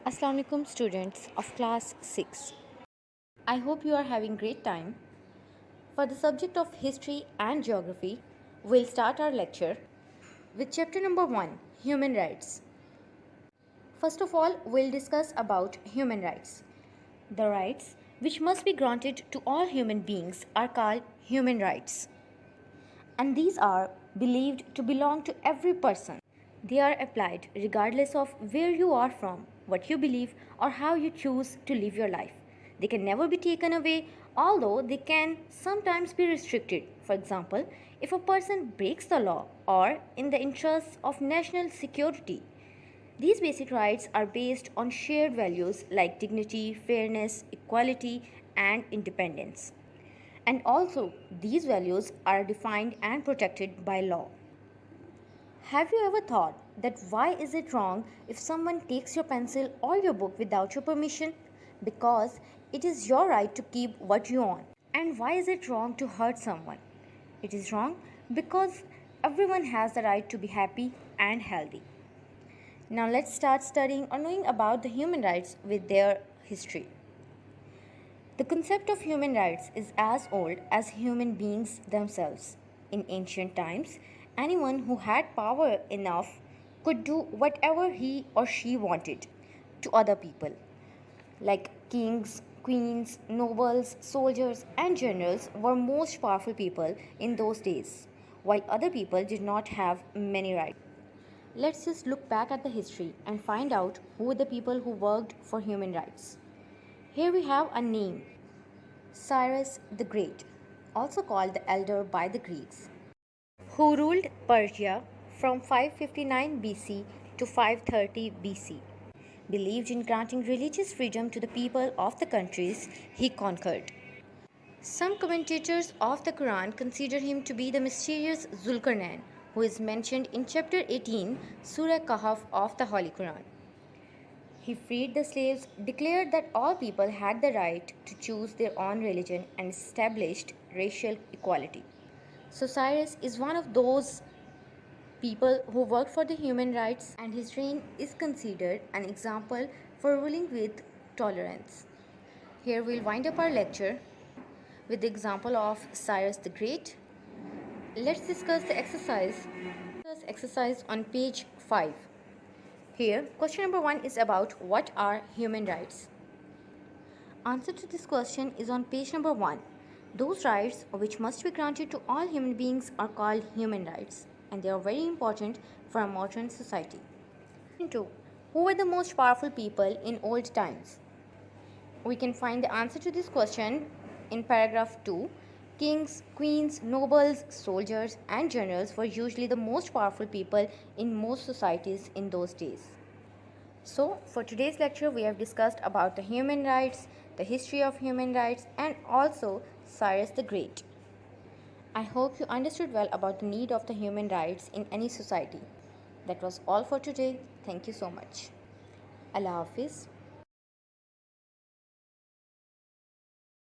Assalamu alaikum students of class 6. I hope you are having great time. For the subject of history and geography, we'll start our lecture with chapter number 1, human rights. First of all, we'll discuss about human rights. The rights which must be granted to all human beings are called human rights. And these are believed to belong to every person. They are applied regardless of where you are from, what you believe, or how you choose to live your life. They can never be taken away, although they can sometimes be restricted. For example, if a person breaks the law or in the interests of national security. These basic rights are based on shared values like dignity, fairness, equality, and independence. And also, these values are defined and protected by law. Have you ever thought that why is it wrong if someone takes your pencil or your book without your permission? Because it is your right to keep what you own. And why is it wrong to hurt someone? It is wrong because everyone has the right to be happy and healthy. Now let's start studying or knowing about the human rights with their history. The concept of human rights is as old as human beings themselves. In ancient times, anyone who had power enough could do whatever he or she wanted to other people, like kings, queens, nobles, soldiers, and generals were most powerful people in those days, while other people did not have many rights. Let's just look back at the history and find out who were the people who worked for human rights. Here we have a name, Cyrus the Great, also called the Elder by the Greeks, who ruled Persia from 559 BC to 530 BC. Believed in granting religious freedom to the people of the countries he conquered. Some commentators of the Quran consider him to be the mysterious Zulkarnain, who is mentioned in chapter 18, Surah Kahf of the Holy Quran. He freed the slaves, declared that all people had the right to choose their own religion, and established racial equality. So Cyrus is one of those people who worked for the human rights, and his reign is considered an example for ruling with tolerance. Here we'll wind up our lecture with the example of Cyrus the Great. Let's discuss the exercise on page 5. Here, question number 1 is about what are human rights. Answer to this question is on page number 1. Those rights which must be granted to all human beings are called human rights, and they are very important for a modern society. 2. Who were the most powerful people in old times? We can find the answer to this question in paragraph 2. Kings, queens, nobles, soldiers, and generals were usually the most powerful people in most societies in those days. So, for today's lecture, we have discussed about the human rights, the history of human rights, and also Cyrus the Great. I hope you understood well about the need of the human rights in any society. That was all for today. Thank you so much. Allah Hafiz.